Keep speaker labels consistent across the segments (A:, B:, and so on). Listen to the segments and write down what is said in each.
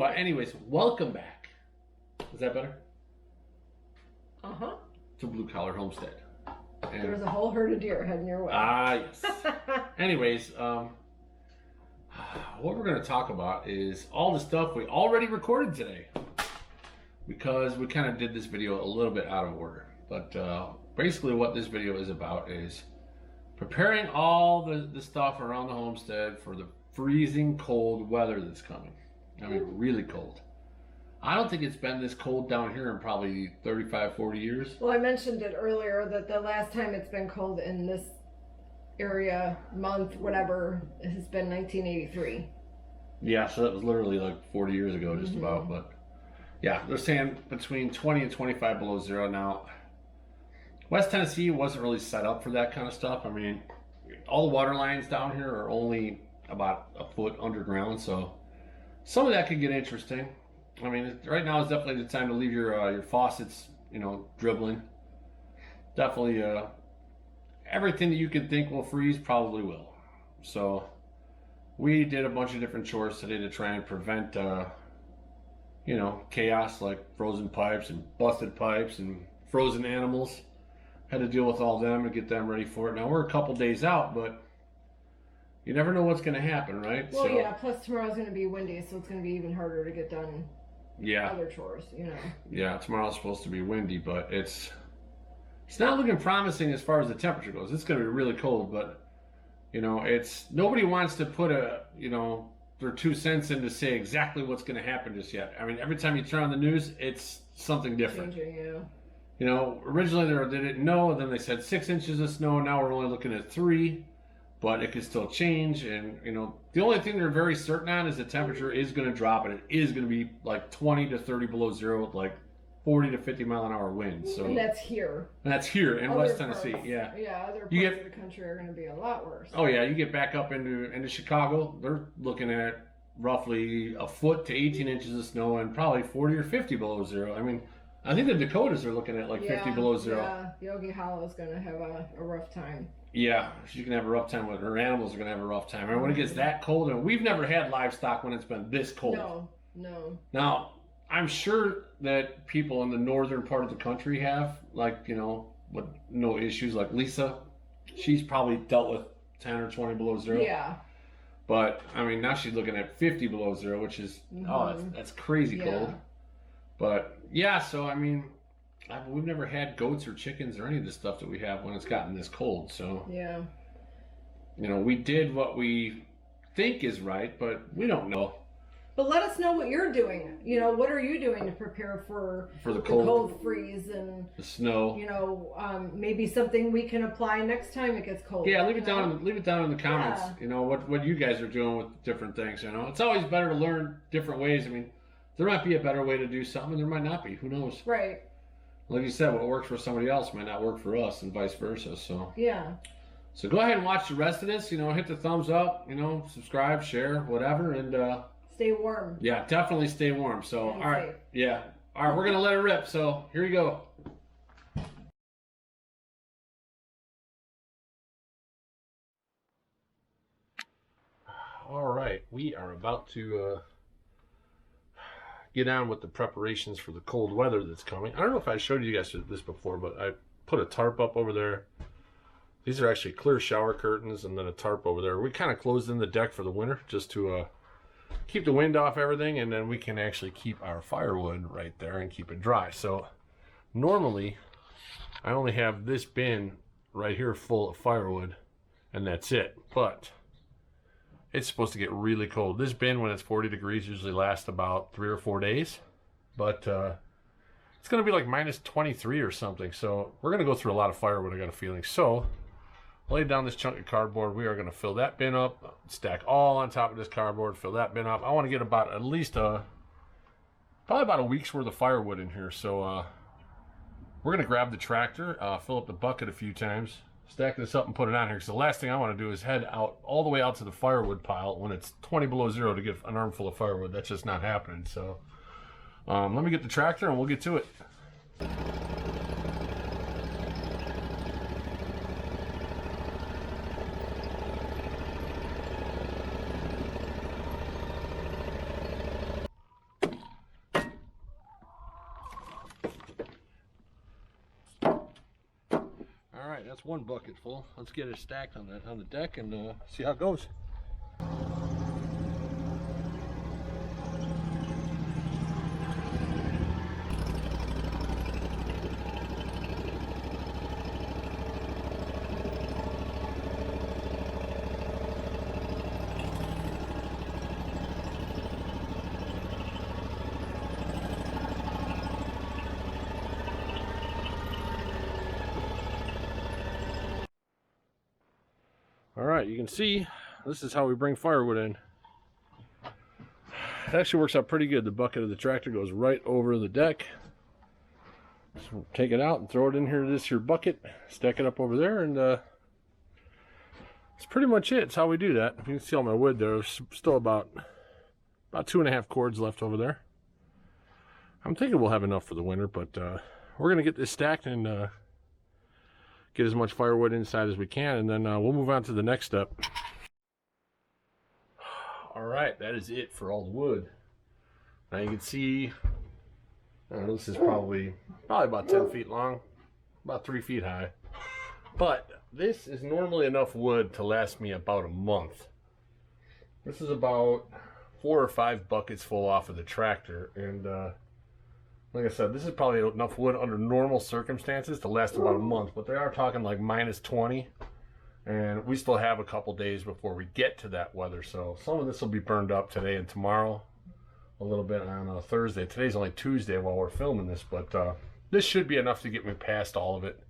A: But anyways, welcome back. Is that better?
B: Uh-huh.
A: To Blue Collar Homestead.
B: And there's a whole herd of deer heading your way.
A: Ah, yes. Anyways, what we're going to talk about is all the stuff we already recorded today. Because we kind of did this video a little bit out of order. But basically what this video is about is preparing all the stuff around the homestead for the freezing cold weather that's coming. I mean, really cold. I don't think it's been this cold down here in probably 35, 40 years.
B: Well, I mentioned it earlier that the last time it's been cold in this area, month, whatever, has been 1983.
A: Yeah, so that was literally like 40 years ago, just about. But yeah, they're saying between 20 and 25 below zero. Now, West Tennessee wasn't really set up for that kind of stuff. I mean, all the water lines down here are only about a foot underground, so some of that could get interesting. I mean, right now is definitely the time to leave your faucets, dribbling. Definitely, everything that you can think will freeze probably will. So we did a bunch of different chores today to try and prevent, chaos like frozen pipes and busted pipes and frozen animals. Had to deal with all them and get them ready for it. Now we're a couple days out, but you never know what's going to happen, right?
B: Well, yeah. Plus tomorrow's going to be windy, so it's going to be even harder to get done.
A: Yeah.
B: Other chores,
A: Yeah, tomorrow's supposed to be windy, but it's not looking promising as far as the temperature goes. It's going to be really cold, but it's nobody wants to put their 2 cents in to say exactly what's going to happen just yet. I mean, every time you turn on the news, it's something different.
B: Changing, yeah.
A: Originally they didn't know, and then they said 6 inches of snow. Now we're only looking at 3. But it could still change, and the only thing they're very certain on is the temperature is going to drop, and it is going to be like 20 to 30 below zero with like 40 to 50 mile an hour winds. So
B: and that's here.
A: And that's here in West Tennessee. Yeah.
B: Yeah, other parts of the country are going to be a lot worse.
A: Oh yeah, you get back up into Chicago, they're looking at roughly a foot to 18 inches of snow and probably 40 or 50 below zero. I mean, I think the Dakotas are looking at like 50 below zero.
B: Yeah, Yogi Hollow is going to have a rough time.
A: Yeah, she's going to have a rough time with her. Animals are going to have a rough time. I mean, when it gets that cold, and we've never had livestock when it's been this cold.
B: No.
A: Now, I'm sure that people in the northern part of the country have, with no issues, like Lisa. She's probably dealt with 10 or 20 below zero.
B: Yeah.
A: But, I mean, now she's looking at 50 below zero, which is, that's crazy cold. But, yeah, so, I mean, we've never had goats or chickens or any of the stuff that we have when it's gotten this cold. So,
B: yeah.
A: We did what we think is right, but we don't know.
B: But let us know what you're doing. What are you doing to prepare for
A: the cold
B: freeze and
A: the snow?
B: Maybe something we can apply next time it gets cold.
A: Yeah, leave it down in the comments. Yeah. What you guys are doing with different things. It's always better to learn different ways. I mean, there might be a better way to do something, and there might not be. Who knows?
B: Right.
A: Like you said, what works for somebody else might not work for us, and vice versa. So
B: yeah.
A: So go ahead and watch the rest of this. Hit the thumbs up. Subscribe, share, whatever, and
B: stay warm.
A: Yeah, definitely stay warm. So
B: and
A: all right,
B: safe.
A: Yeah, all right, we're gonna let it rip. So here you go. All right, we are about to get on with the preparations for the cold weather that's coming. I don't know if I showed you guys this before, but I put a tarp up over there. These are actually clear shower curtains and then a tarp over there. We kind of closed in the deck for the winter just to keep the wind off everything, and then we can actually keep our firewood right there and keep it dry. So normally I only have this bin right here full of firewood, and that's it. But it's supposed to get really cold. This bin, when it's 40 degrees, usually lasts about 3 or 4 days. But it's going to be like minus 23 or something. So we're going to go through a lot of firewood, I got a feeling. So lay down this chunk of cardboard. We are going to fill that bin up, stack all on top of this cardboard, fill that bin up. I want to get about at least probably about a week's worth of firewood in here. So we're going to grab the tractor, fill up the bucket a few times, stack this up and put it on here, because the last thing I want to do is head out all the way out to the firewood pile when it's 20 below zero to get an armful of firewood. That's just not happening. So let me get the tractor and we'll get to it. right, that's one bucket full. Let's get it stacked on the deck and see how it goes. All right, you can see this is how we bring firewood in. It actually works out pretty good. The bucket of the tractor goes right over the deck. So take it out and throw it in here to this here bucket, stack it up over there, and that's pretty much it. It's how we do that. You can see all my wood there. There's still about 2.5 cords left over there. I'm thinking we'll have enough for the winter, but we're gonna get this stacked and get as much firewood inside as we can, and then we'll move on to the next step. All right, that is it for all the wood. Now you can see, I don't know, this is probably about 10 feet long, about 3 feet high. But this is normally enough wood to last me about a month. This is about 4 or 5 buckets full off of the tractor, and like I said, this is probably enough wood under normal circumstances to last about a month, but they are talking like -20, and we still have a couple days before we get to that weather, so some of this will be burned up today and tomorrow, a little bit on Thursday. Today's only Tuesday while we're filming this, but this should be enough to get me past all of it.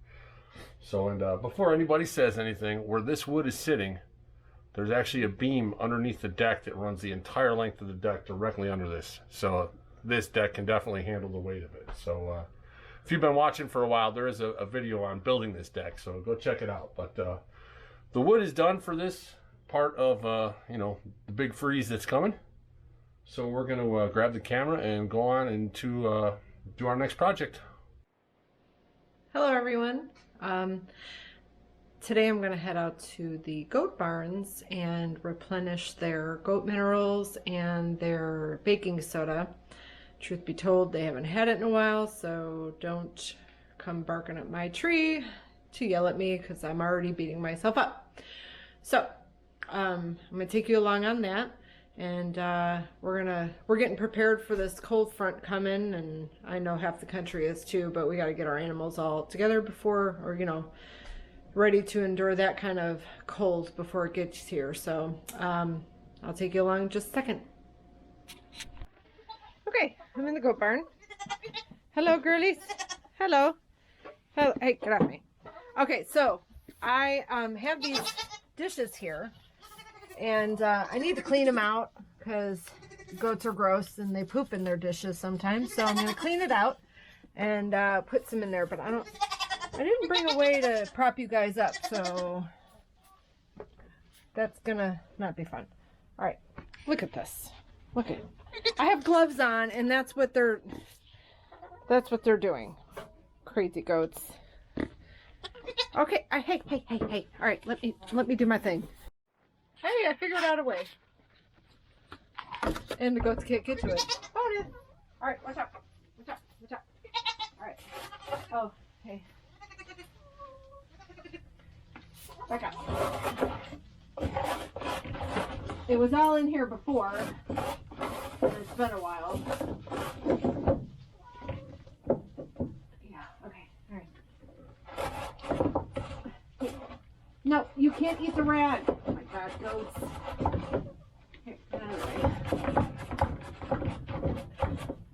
A: So, and before anybody says anything, where this wood is sitting, there's actually a beam underneath the deck that runs the entire length of the deck directly under this. So this deck can definitely handle the weight of it. So if you've been watching for a while, there is a video on building this deck, so go check it out. But the wood is done for this part of you know, the big freeze that's coming. So we're going to grab the camera and go on into do our next project.
B: Hello everyone. Today I'm going to head out to the goat barns and replenish their goat minerals and their baking soda. Truth be told, they haven't had it in a while, so don't come barking at my tree to yell at me because I'm already beating myself up. So I'm going to take you along on that, and we're getting prepared for this cold front coming, and I know half the country is too, but we got to get our animals all together before, or you know, ready to endure that kind of cold before it gets here. So I'll take you along in just a second. Okay, I'm in the goat barn. Hello, girlies. Hello. Hello. Hey, get off me. Okay, so I have these dishes here, and I need to clean them out because goats are gross and they poop in their dishes sometimes. So I'm going to clean it out and put some in there, but I didn't bring a way to prop you guys up, so that's gonna not be fun. All right, look at this. Look at it. I have gloves on, and that's what they're doing. Crazy goats. Okay, hey. All right, let me do my thing. Hey, I figured out a way. And the goats can't get to it. Oh, yeah. All right, watch out. All right. Oh, hey. Back up. It was all in here before. It's been a while. Yeah, okay, all right. No, you can't eat the rag. Oh my God, goats. Here, anyway.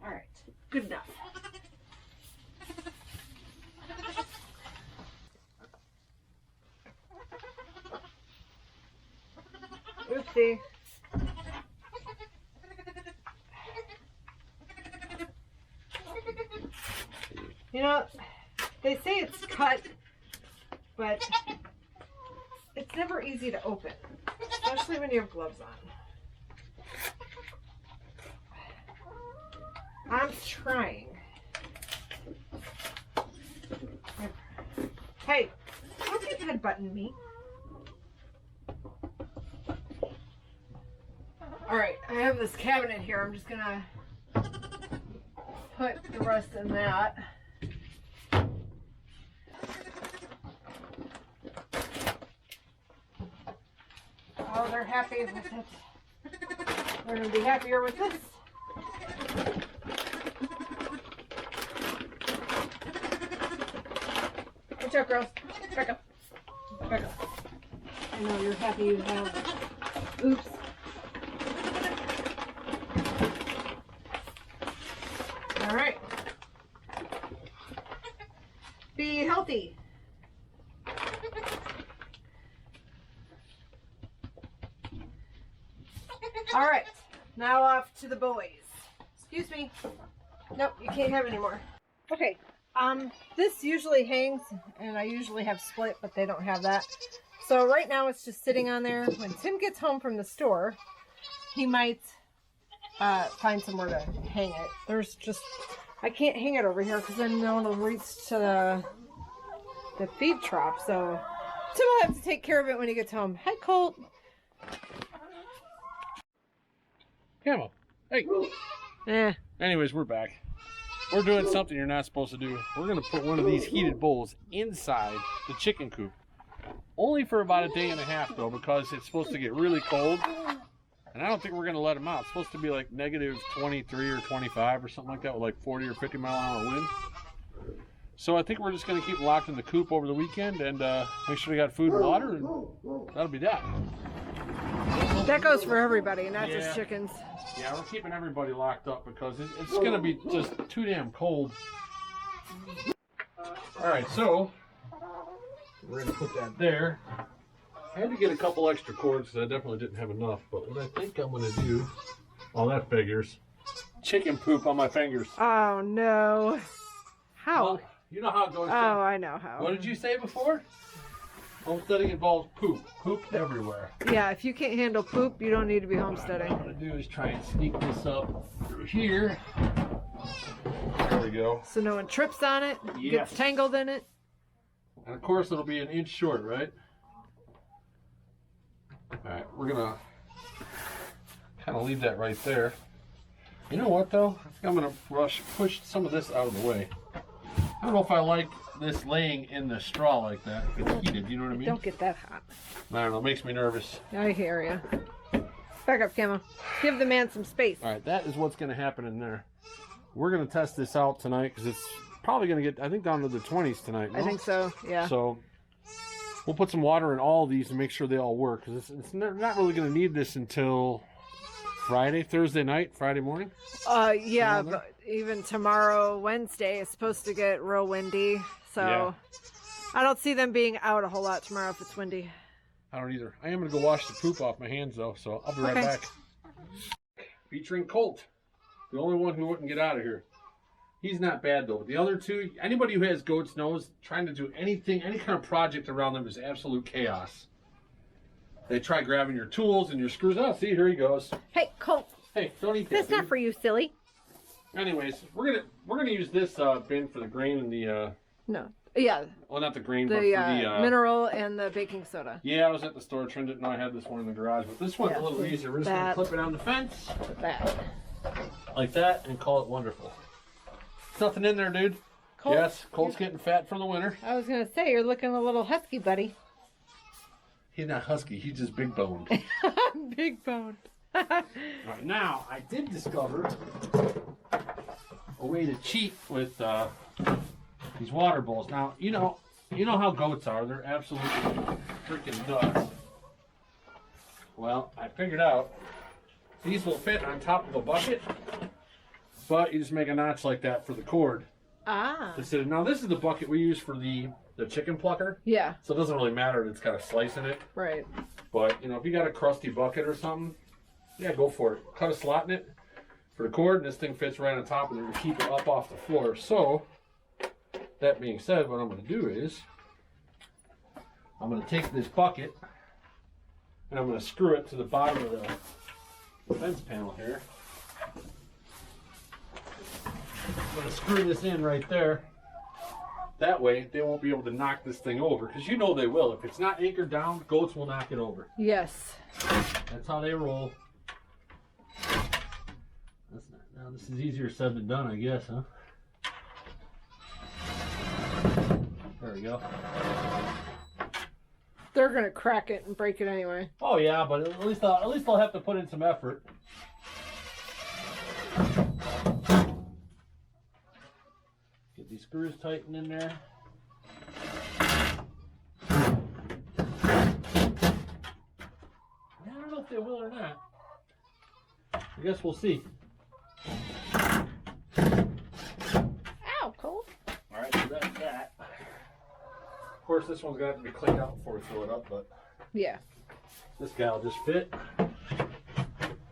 B: All right, good enough. Oopsie. You know, they say it's cut, but it's never easy to open, especially when you have gloves on. I'm trying. Hey, don't keep headbutting me. Alright, I have this cabinet here. I'm just gonna put the rest in that. Oh, they're happy with it. They're going to be happier with this. Good job, girls. Back up. Back up. I know you're happy you have. Oops. All right. Be healthy. All right. Now off to the boys. Excuse me. Nope, you can't have any more. Okay. This usually hangs, and I usually have split, but they don't have that. So right now it's just sitting on there. When Tim gets home from the store, he might find somewhere to hang it. There's just, I can't hang it over here because then no one will reach to the feed trough. So Tim will have to take care of it when he gets home. Hi, Colt.
A: Camel. Hey. Anyways, we're back. We're doing something you're not supposed to do. We're going to put one of these heated bowls inside the chicken coop. Only for about a day and a half, though, because it's supposed to get really cold. And I don't think we're going to let them out. It's supposed to be like negative 23 or 25 or something like that with like 40 or 50 mile an hour wind. So I think we're just going to keep them locked in the coop over the weekend and make sure they got food and water, and that'll be that.
B: That goes for everybody, not just chickens.
A: Yeah, we're keeping everybody locked up because it's going to be just too damn cold. All right, so we're going to put that there. I had to get a couple extra cords because I definitely didn't have enough. But what I think I'm going to do, oh, that figures. Chicken poop on my fingers.
B: Oh, no. How?
A: Well, you know how it goes.
B: Oh, I know how.
A: What did you say before? Homesteading involves poop. Poop everywhere.
B: Yeah, if you can't handle poop, you don't need to be homesteading.
A: What I'm going to do is try and sneak this up through here. There we go.
B: So no one trips on it,
A: Yes.
B: gets tangled in it.
A: And of course it'll be an inch short, right? Alright, we're going to kind of leave that right there. You know what though? I think I'm going to push some of this out of the way. I don't know if I like this laying in the straw like that. It's heated, you know what I mean?
B: Don't get that hot.
A: I don't know, it makes me nervous.
B: I hear you. Back up, Camo. Give the man some space.
A: Alright, that is what's going to happen in there. We're going to test this out tonight because it's probably going to get, I think, down to the 20s tonight. No?
B: I think so, yeah.
A: So we'll put some water in all these and make sure they all work because it's not really going to need this until Thursday night, Friday morning.
B: Yeah, but even tomorrow, Wednesday, is supposed to get real windy. So
A: Yeah.
B: I don't see them being out a whole lot tomorrow if it's windy.
A: I don't either. I am going to go wash the poop off my hands though, so I'll be right
B: Okay.
A: back. Featuring Colt, the only one who wouldn't get out of here. He's not bad though. But the other two, anybody who has goats knows trying to do anything, any kind of project around them is absolute chaos. They try grabbing your tools and your screws. Oh, see, here he goes.
B: Hey, Colt.
A: Hey, don't eat that.
B: That's not
A: dude.
B: for you, silly.
A: Anyways, we're gonna use this bin for the grain and the
B: No. Yeah,
A: well, not the grain, but
B: the
A: for the
B: mineral and the baking soda.
A: Yeah, I was at the store, trimmed it, and I had this one in the garage. But this one's
B: Yeah,
A: a little easier. We're just
B: that.
A: gonna clip it on the fence
B: That.
A: like that and call it wonderful. Nothing in there, dude.
B: Colt,
A: Yes, Colt's getting fat for the winter.
B: I was going to say, you're looking a little husky, buddy.
A: He's not husky. He's just big boned.
B: Big bone.
A: All right, now I did discover a way to cheat with these water bowls. Now you know how goats are. They're absolutely freaking nuts. Well, I figured out these will fit on top of a bucket, but you just make a notch like that for the cord.
B: Ah.
A: Now this is the bucket we use for the chicken plucker.
B: Yeah,
A: So it doesn't really matter that it's got a slice in it.
B: right.
A: But, if you got a crusty bucket or something, yeah, go for it. Cut a slot in it for the cord, and this thing fits right on top, and it'll keep it up off the floor. So, that being said, what I'm going to do is, I'm going to take this bucket, and I'm going to screw it to the bottom of the fence panel here. I'm going to screw this in right there. That way, they won't be able to knock this thing over, because you know they will. If it's not anchored down, goats will knock it over.
B: Yes.
A: That's how they roll. Now this is easier said than done, I guess, huh? There we go.
B: They're gonna crack it and break it anyway.
A: Oh yeah, but at least I'll have to put in some effort. Get these screws tightened in there. I don't know if they will or not. I guess we'll see.
B: Ow, cold.
A: All right, so that's that. Of course, this one's gonna have to be cleaned out before we fill it up, but
B: Yeah.
A: this guy will just fit,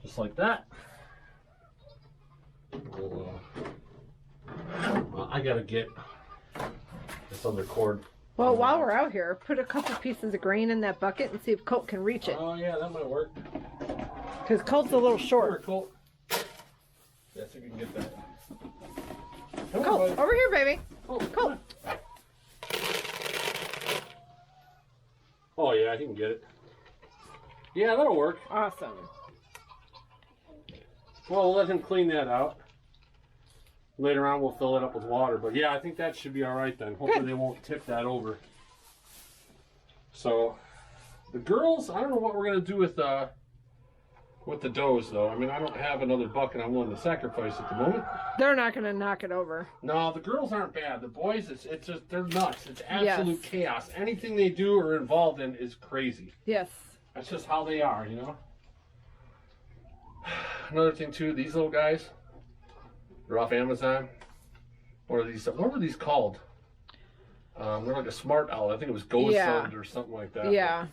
A: just like that. Well, I gotta get this other cord.
B: Well, while we're out here, put a couple pieces of grain in that bucket and see if Colt can reach it.
A: Oh yeah, that might work.
B: Because Colt's a little short.
A: Colt. Yeah, see if we can get that.
B: Colt, over here, baby. Colt.
A: Oh yeah, he can get it. Yeah, that'll work.
B: Awesome.
A: Well, we'll let him clean that out. Later on, we'll fill it up with water. But yeah, I think that should be all right then. Hopefully
B: Good.
A: they won't tip that over. So, the girls, I don't know what we're going to do with the does, though. I mean, I don't have another bucket I'm willing to sacrifice at the moment.
B: They're not going to knock it over.
A: No, the girls aren't bad. The boys, it's just, they're nuts. It's absolute chaos. Anything they do or are involved in is crazy.
B: Yes.
A: That's just how they are, you know? Another thing, too, these little guys, they're off Amazon. What were these called? They're like a smart owl. I think it was Ghost Sun or something like that.
B: Yeah.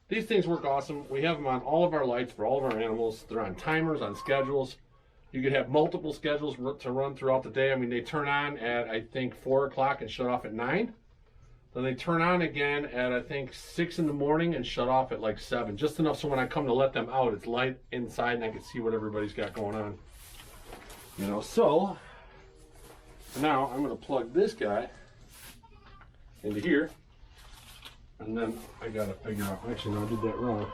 A: These things work awesome. We have them on all of our lights for all of our animals. They're on timers, on schedules. You could have multiple schedules to run throughout the day. I mean, they turn on at, I think, 4 o'clock and shut off at 9. Then they turn on again at, I think, 6 in the morning and shut off at like 7. Just enough so when I come to let them out, it's light inside and I can see what everybody's got going on. You know, so now I'm going to plug this guy into here. And then I gotta figure out, actually no, I did that wrong.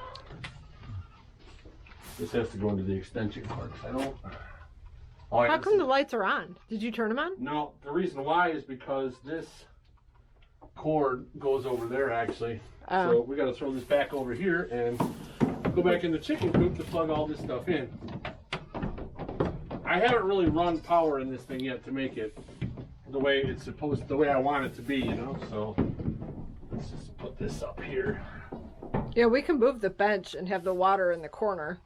A: This has to go into the extension cord. I don't. Oh,
B: How come the lights are on? Did you turn them on?
A: No, the reason why is because this cord goes over there actually. So we gotta throw this back over here and go back in the chicken coop to plug all this stuff in. I haven't really run power in this thing yet to make it the way it's supposed, the way I want it to be, you know, so. Let's just put this up here.
B: Yeah, we can move the bench and have the water in the corner.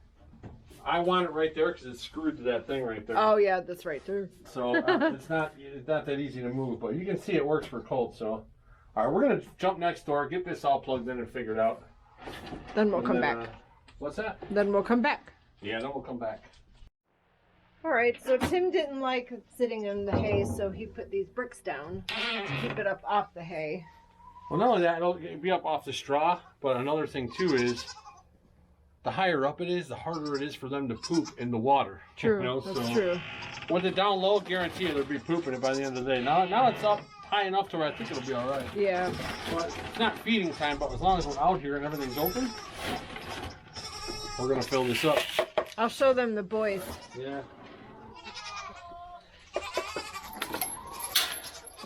A: I want it right there because it's screwed to that thing right there.
B: Oh yeah, that's right too.
A: So it's not that easy to move, but you can see it works for Colt. So, all right, we're gonna jump next door, get this all plugged in and figured out.
B: Then we'll come back.
A: What's that?
B: Then we'll come back.
A: Yeah, then we'll come back.
B: All right, so Tim didn't like sitting in the hay, so he put these bricks down to keep it up off the hay.
A: Well, not only that, it'll be up off the straw, but another thing too is the higher up it is, the harder it is for them to poop in the water.
B: True,
A: you know?
B: that's true.
A: With it down low, guarantee you they'll be pooping it by the end of the day. Now it's up high enough to where I think it'll be all right.
B: Yeah.
A: But it's not feeding time, but as long as we're out here and everything's open, we're gonna fill this up.
B: I'll show them the boys.
A: Yeah.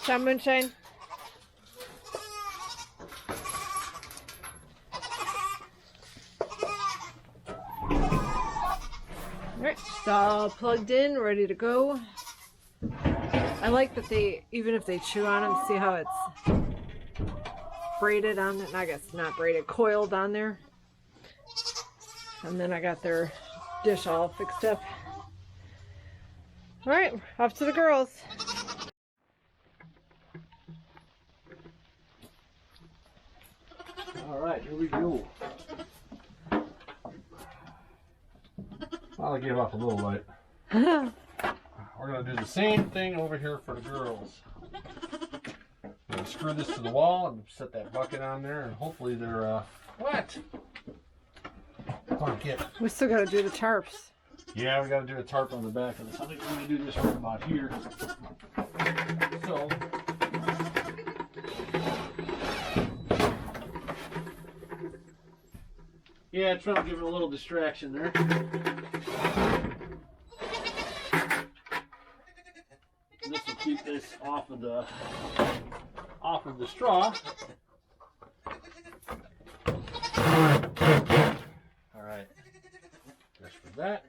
B: Shine Moonshine. Alright, it's all plugged in, ready to go. I like that they, even if they chew on them, see how it's braided on it. I guess not braided, coiled on there. And then I got their dish all fixed up. Alright, off to the girls.
A: Alright, here we go. I'll give off a little light. We're going to do the same thing over here for the girls. I'm going to screw this to the wall and set that bucket on there, and hopefully they're, what? Come on, get.
B: We still gotta do the tarps.
A: Yeah, we got to do a tarp on the back of this. I think we're going to do this right about here. So, yeah, trying to give it a little distraction there. This will keep this off of the straw. All right. That's for that.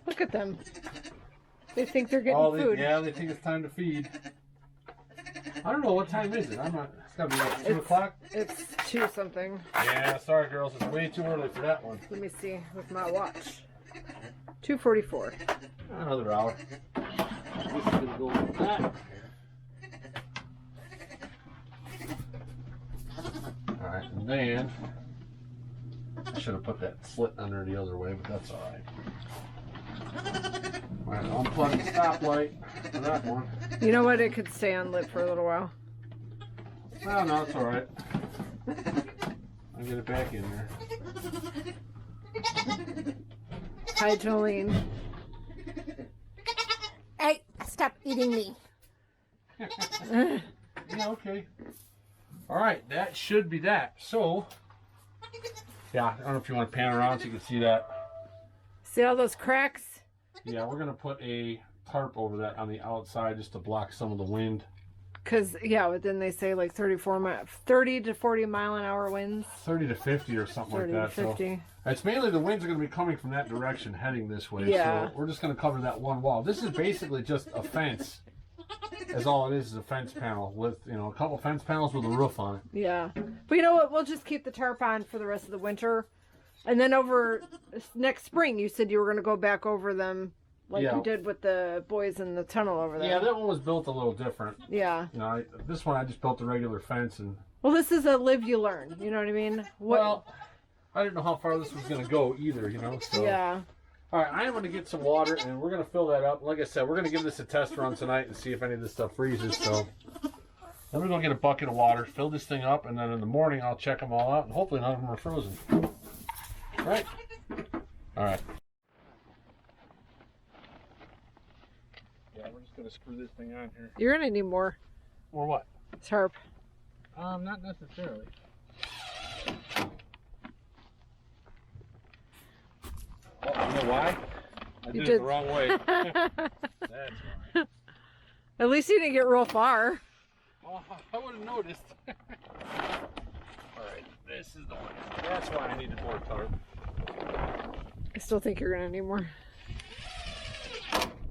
B: Look at them. They think they're getting food.
A: Yeah, they think it's time to feed. I don't know, what time is it? I'm not. It's gotta be like 2 o'clock.
B: It's 2 something.
A: Yeah, sorry girls, it's way too early for that one.
B: Let me see with my watch. 2:44.
A: Another hour. This is gonna go like that. Alright, and then I should have put that slit under the other way, but that's alright. Alright, unplug the stoplight for that one.
B: You know what? It could stay unlit for a little while.
A: Oh, no, it's alright. I'll get it back in there.
B: Hi, Jolene. Hey, stop eating me.
A: Yeah, okay. Alright, that should be that. So, yeah, I don't know if you want to pan around so you can see that.
B: See all those cracks?
A: Yeah, we're going to put a tarp over that on the outside just to block some of the wind.
B: Because, yeah, but then they say like 30 to 40 mile an hour winds.
A: 30 to 50 or something like that.
B: 30 to 50.
A: So it's mainly the winds are going to be coming from that direction, heading this way.
B: Yeah.
A: So we're just going to cover that one wall. This is basically just a fence. As all it is a fence panel with, you know, a couple fence panels with a roof on it.
B: Yeah. But you know what? We'll just keep the tarp on for the rest of the winter. And then over next spring, you said you were going to go back over them like you did with the boys in the tunnel over there.
A: Yeah, that one was built a little different.
B: Yeah.
A: You know, this one I just built a regular fence and...
B: Well, this is a live you learn. You know what I mean?
A: Well, I didn't know how far this was going to go either, you know. So.
B: Yeah.
A: All right, I am going to get some water and we're going to fill that up. Like I said, we're going to give this a test run tonight and see if any of this stuff freezes. So then we're going to get a bucket of water, fill this thing up, and then in the morning I'll check them all out and hopefully none of them are frozen. Right? All right. Yeah, we're just going to screw this thing on here.
B: You're going to need more.
A: More what?
B: Tarp.
A: Not necessarily. Oh, you know why? I did it the wrong way. That's why.
B: At least you didn't get real far.
A: Oh, I would have noticed. Alright, this is the one. That's why I needed more tarp.
B: I still think you're going to need more.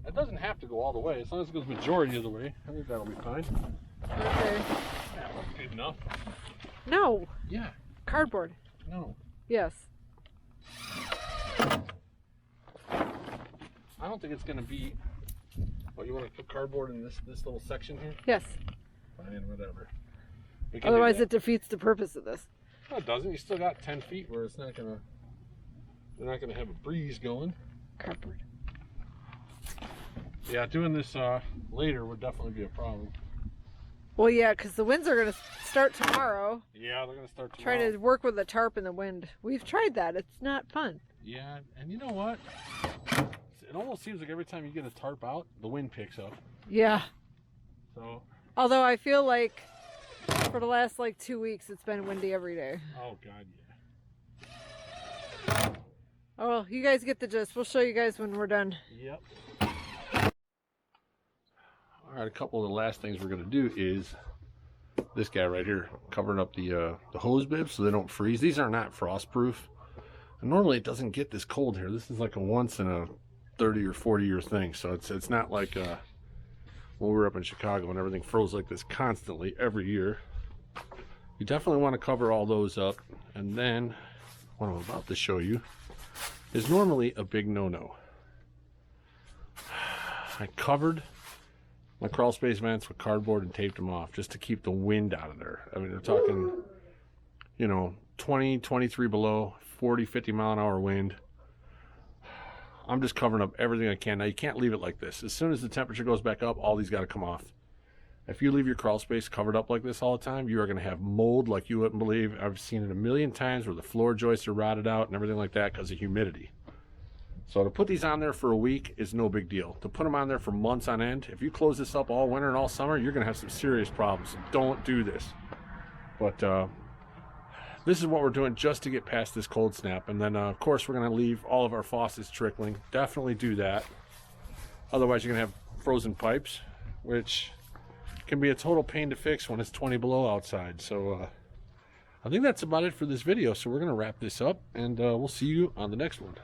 A: It doesn't have to go all the way. As long as it goes majority of the way, I think that'll be fine.
B: Okay.
A: That looks good enough.
B: No.
A: Yeah.
B: Cardboard.
A: No.
B: Yes.
A: I don't think it's going to be... What, you want to put cardboard in this little section here?
B: Yes.
A: Fine, whatever.
B: Otherwise it defeats the purpose of this.
A: No, it doesn't. You still got 10 feet where it's not going to... They're not going to have a breeze going.
B: Cardboard.
A: Yeah, doing this later would definitely be a problem.
B: Well, yeah, because the winds are going to start tomorrow.
A: Yeah, they're going to start tomorrow.
B: Try to work with the tarp in the wind. We've tried that. It's not fun.
A: Yeah, and you know what? It almost seems like every time you get a tarp out, the wind picks up.
B: Yeah.
A: So.
B: Although I feel like for the last like 2 weeks, it's been windy every day.
A: Oh, God, yeah.
B: Oh, well, you guys get the gist. We'll show you guys when we're done.
A: Yep. All right, a couple of the last things we're going to do is this guy right here, covering up the hose bibs so they don't freeze. These are not frost proof. And normally it doesn't get this cold here. This is like a once in a 30 or 40 year thing. So it's not like when we were up in Chicago and everything froze like this constantly every year. You definitely want to cover all those up. And then what I'm about to show you is normally a big no-no. I covered my crawl space vents with cardboard and taped them off just to keep the wind out of there. I mean, they're talking, you know, 20, 23 below, 40, 50 mile an hour wind. I'm just covering up everything I can. Now, you can't leave it like this. As soon as the temperature goes back up, all these got to come off. If you leave your crawl space covered up like this all the time, you are going to have mold like you wouldn't believe. I've seen it a million times where the floor joists are rotted out and everything like that because of humidity. So to put these on there for a week is no big deal. To put them on there for months on end, if you close this up all winter and all summer, you're going to have some serious problems. So don't do this. But this is what we're doing just to get past this cold snap. And then, of course, we're going to leave all of our faucets trickling. Definitely do that. Otherwise, you're going to have frozen pipes, which can be a total pain to fix when it's 20 below outside. So I think that's about it for this video. So we're going to wrap this up, and we'll see you on the next one.